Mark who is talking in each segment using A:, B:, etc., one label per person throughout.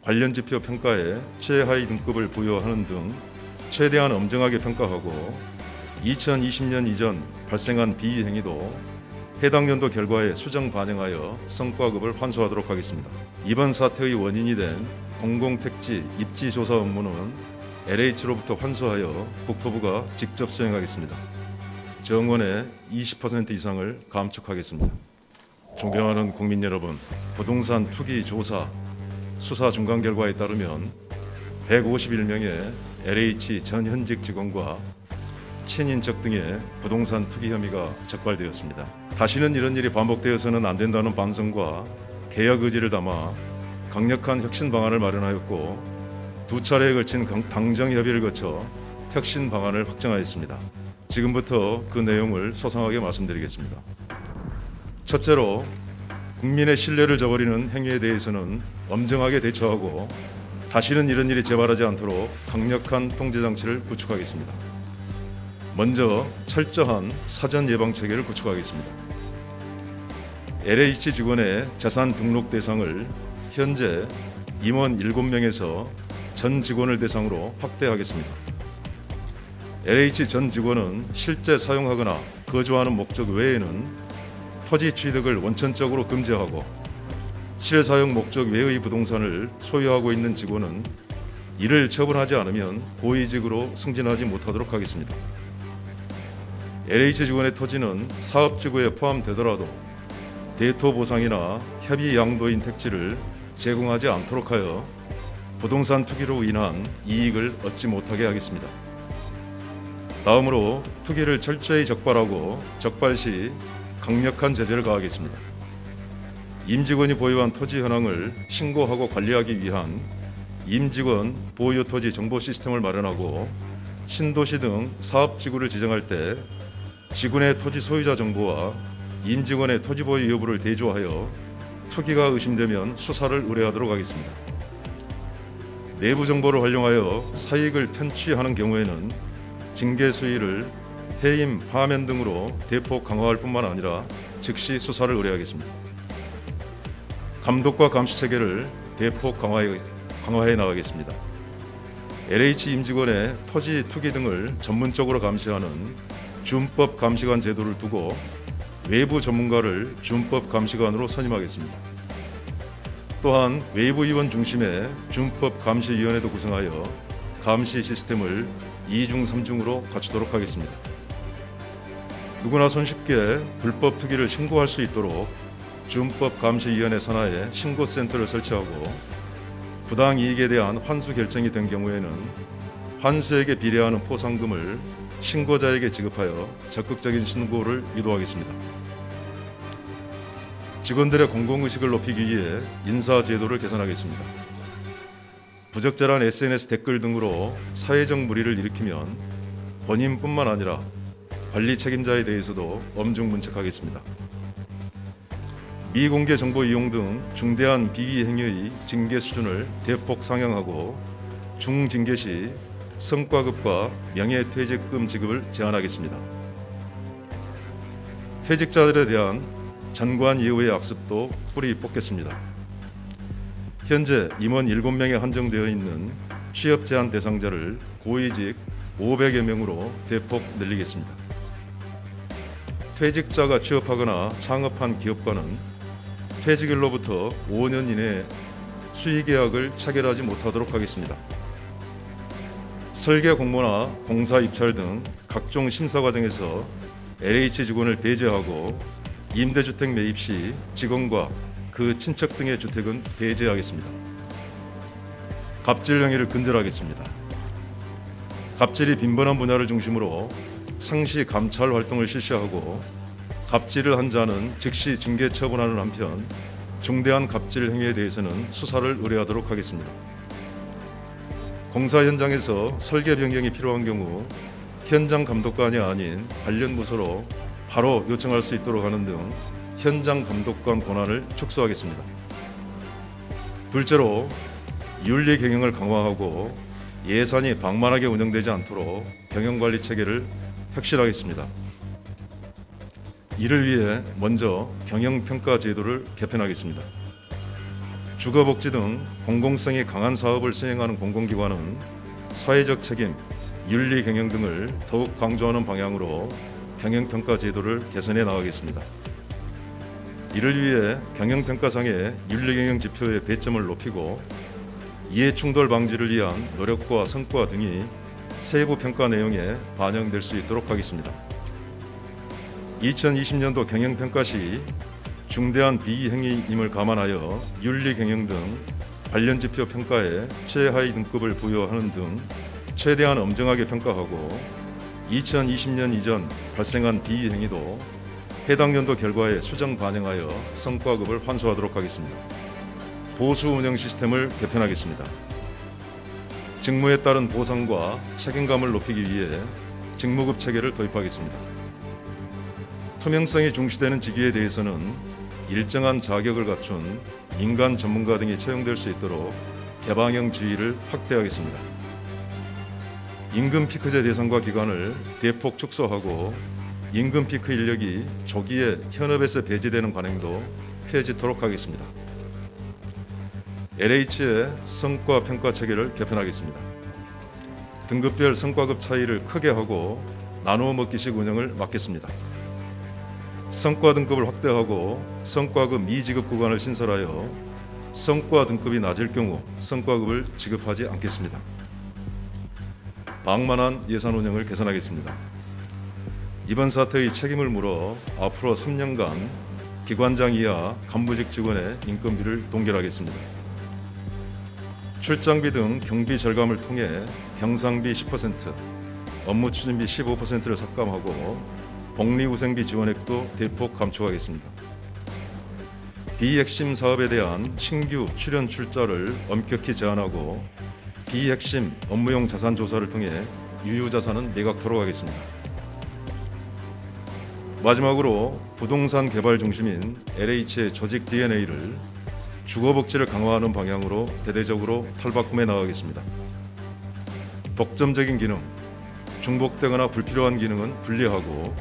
A: 관련 지표 평가에 최하위 등급을 부여하는 등 최대한 엄정하게 평가하고 2020년 이전 발생한 비위 행위도 해당 연도 결과에 수정 반영하여 성과급을 환수하도록 하겠습니다. 이번 사태의 원인이 된 공공택지 입지 조사 업무는 LH로부터 환수하여 국토부가 직접 수행하겠습니다. 정원의 20% 이상을 감축하겠습니다. 존경하는 국민 여러분, 부동산 투기 조사 수사 중간 결과에 따르면 151명의 LH 전 현직 직원과 친인척 등의 부동산 투기 혐의가 적발되었습니다. 다시는 이런 일이 반복되어서는 안 된다는 반성과 개혁 의지를 담아 강력한 혁신 방안을 마련하였고 2차례에 걸친 당정 협의를 거쳐 혁신 방안을 확정하였습니다. 지금부터 그 내용을 소상하게 말씀드리겠습니다. 첫째로 국민의 신뢰를 저버리는 행위에 대해서는 엄정하게 대처하고 다시는 이런 일이 재발하지 않도록 강력한 통제 장치를 구축하겠습니다. 먼저 철저한 사전 예방 체계를 구축하겠습니다. LH 직원의 자산 등록 대상을 현재 임원 7명에서 전 직원을 대상으로 확대하겠습니다. LH 전 직원은 실제 사용하거나 거주하는 목적 외에는 토지 취득을 원천적으로 금지하고 실사용 목적 외의 부동산을 소유하고 있는 직원은 이를 처분하지 않으면 고위직으로 승진하지 못하도록 하겠습니다. LH 직원의 토지는 사업지구에 포함되더라도 대토 보상이나 협의 양도인 택지를 제공하지 않도록 하여 부동산 투기로 인한 이익을 얻지 못하게 하겠습니다. 다음으로 투기를 철저히 적발하고 적발 시 강력한 제재를 가하겠습니다. 임직원이 보유한 토지 현황을 신고하고 관리하기 위한 임직원 보유 토지 정보 시스템을 마련하고 신도시 등 사업지구를 지정할 때 직원의 토지 소유자 정보와 임직원의 토지 보유 여부를 대조하여 투기가 의심되면 수사를 의뢰하도록 하겠습니다. 내부 정보를 활용하여 사익을 편취하는 경우에는 징계 수위를 해임, 파면 등으로 대폭 강화할 뿐만 아니라 즉시 수사를 의뢰하겠습니다. 감독과 감시 체계를 대폭 강화해 나가겠습니다. LH 임직원의 토지 투기 등을 전문적으로 감시하는 준법 감시관 제도를 두고 외부 전문가를 준법 감시관으로 선임하겠습니다. 또한 외부 위원 중심의 준법 감시위원회도 구성하여 감시 시스템을 2중 3중으로 갖추도록 하겠습니다. 누구나 손쉽게 불법 투기를 신고할 수 있도록 준법 감시위원회 산하에 신고센터를 설치하고 부당 이익에 대한 환수 결정이 된 경우에는 환수액에 비례하는 포상금을 신고자에게 지급하여 적극적인 신고를 유도하겠습니다. 직원들의 공공의식을 높이기 위해 인사제도를 개선하겠습니다. 부적절한 SNS 댓글 등으로 사회적 물의를 일으키면 본인뿐만 아니라 관리 책임자에 대해서도 엄중문책하겠습니다. 미공개 정보 이용 등 중대한 비위 행위의 징계 수준을 대폭 상향하고 중징계 시 성과급과 명예퇴직금 지급을 제한하겠습니다. 퇴직자들에 대한 전관 이후의 악습도 뿌리 뽑겠습니다. 현재 임원 7명에 한정되어 있는 취업 제한 대상자를 고위직 500여 명으로 대폭 늘리겠습니다. 퇴직자가 취업하거나 창업한 기업과는 퇴직일로부터 5년 이내에 수의계약을 체결하지 못하도록 하겠습니다. 설계 공모나 공사 입찰 등 각종 심사 과정에서 LH 직원을 배제하고 임대주택 매입 시 직원과 그 친척 등의 주택은 배제하겠습니다. 갑질 행위를 근절하겠습니다. 갑질이 빈번한 분야를 중심으로 상시 감찰 활동을 실시하고 갑질을 한 자는 즉시 징계 처분하는 한편 중대한 갑질 행위에 대해서는 수사를 의뢰하도록 하겠습니다. 공사 현장에서 설계 변경이 필요한 경우 현장 감독관이 아닌 관련 부서로 바로 요청할 수 있도록 하는 등 현장 감독관 권한을 축소하겠습니다. 둘째로 윤리 경영을 강화하고 예산이 방만하게 운영되지 않도록 경영관리 체계를 혁신하겠습니다. 이를 위해 먼저 경영평가 제도를 개편하겠습니다. 주거복지 등 공공성이 강한 사업을 수행하는 공공기관은 사회적 책임, 윤리 경영 등을 더욱 강조하는 방향으로 경영평가 제도를 개선해 나가겠습니다. 이를 위해 경영평가상의 윤리경영 지표의 배점을 높이고 이해충돌 방지를 위한 노력과 성과 등이 세부 평가 내용에 반영될 수 있도록 하겠습니다. 2020년도 경영평가 시 중대한 비행위임을 감안하여 윤리경영 등 관련 지표 평가에 최하위 등급을 부여하는 등 최대한 엄정하게 평가하고 2020년 이전 발생한 비행위도 해당 연도 결과에 수정 반영하여 성과급을 환수하도록 하겠습니다. 보수 운영 시스템을 개편하겠습니다. 직무에 따른 보상과 책임감을 높이기 위해 직무급 체계를 도입하겠습니다. 투명성이 중시되는 직위에 대해서는 일정한 자격을 갖춘 민간 전문가 등이 채용될 수 있도록 개방형 지위를 확대하겠습니다. 임금 피크제 대상과 기간을 대폭 축소하고 임금 피크 인력이 조기에 현업에서 배제되는 관행도 폐지토록 하겠습니다. LH의 성과 평가 체계를 개편하겠습니다. 등급별 성과급 차이를 크게 하고 나누어 먹기식 운영을 막겠습니다. 성과 등급을 확대하고 성과급 미지급 구간을 신설하여 성과 등급이 낮을 경우 성과급을 지급하지 않겠습니다. 방만한 예산 운영을 개선하겠습니다. 이번 사태의 책임을 물어 앞으로 3년간 기관장 이하 간부직 직원의 인건비를 동결하겠습니다. 출장비 등 경비 절감을 통해 경상비 10%, 업무 추진비 15%를 삭감하고 복리후생비 지원액도 대폭 감축하겠습니다. 비핵심 사업에 대한 신규 출연 출자를 엄격히 제한하고 비핵심 업무용 자산 조사를 통해 유효자산은 매각토록 하겠습니다. 마지막으로 부동산 개발 중심인 LH의 조직 DNA를 주거복지를 강화하는 방향으로 대대적으로 탈바꿈해 나가겠습니다. 독점적인 기능, 중복되거나 불필요한 기능은 분리하고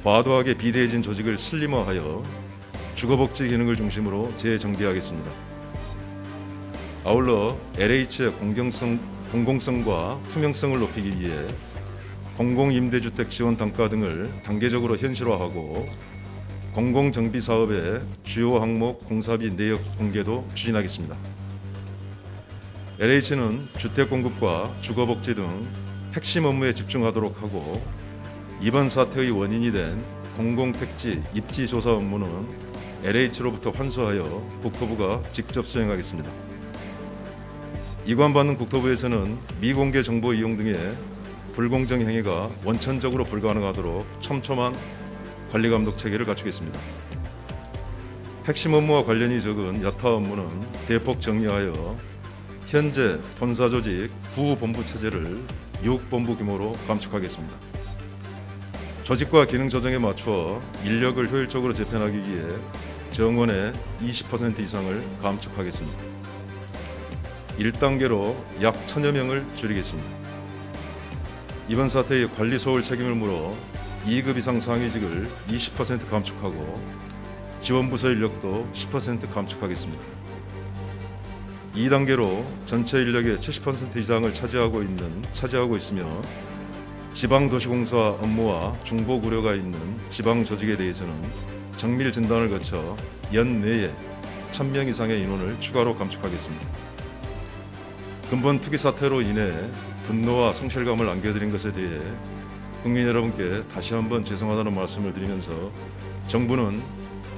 A: 과도하게 비대해진 조직을 슬림화하여 주거복지 기능을 중심으로 재정비하겠습니다. 아울러 LH의 공공성과 투명성을 높이기 위해 공공임대주택 지원 단가 등을 단계적으로 현실화하고 공공정비 사업의 주요 항목 공사비 내역 공개도 추진하겠습니다. LH는 주택 공급과 주거복지 등 핵심 업무에 집중하도록 하고 이번 사태의 원인이 된 공공택지 입지 조사 업무는 LH로부터 환수하여 국토부가 직접 수행하겠습니다. 이관받는 국토부에서는 미공개 정보 이용 등의 불공정 행위가 원천적으로 불가능하도록 촘촘한 관리감독 체계를 갖추겠습니다. 핵심 업무와 관련이 적은 여타 업무는 대폭 정리하여 현재 본사조직 9본부 체제를 6본부 규모로 감축하겠습니다. 조직과 기능 조정에 맞추어 인력을 효율적으로 재편하기 위해 정원의 20% 이상을 감축하겠습니다. 1단계로 약 1000여 명을 줄이겠습니다. 이번 사태의 관리 소홀 책임을 물어 2급 이상 상위직을 20% 감축하고 지원부서 인력도 10% 감축하겠습니다. 2단계로 전체 인력의 70% 이상을 차지하고 있으며 지방도시공사 업무와 중복 우려가 있는 지방 조직에 대해서는 정밀 진단을 거쳐 연내에 1000명 이상의 인원을 추가로 감축하겠습니다. 근본 투기 사태로 인해 분노와 성실감을 안겨드린 것에 대해 국민 여러분께 다시 한번 죄송하다는 말씀을 드리면서 정부는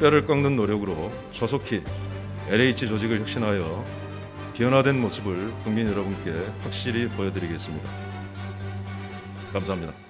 A: 뼈를 깎는 노력으로 조속히 LH 조직을 혁신하여 변화된 모습을 국민 여러분께 확실히 보여드리겠습니다. 감사합니다.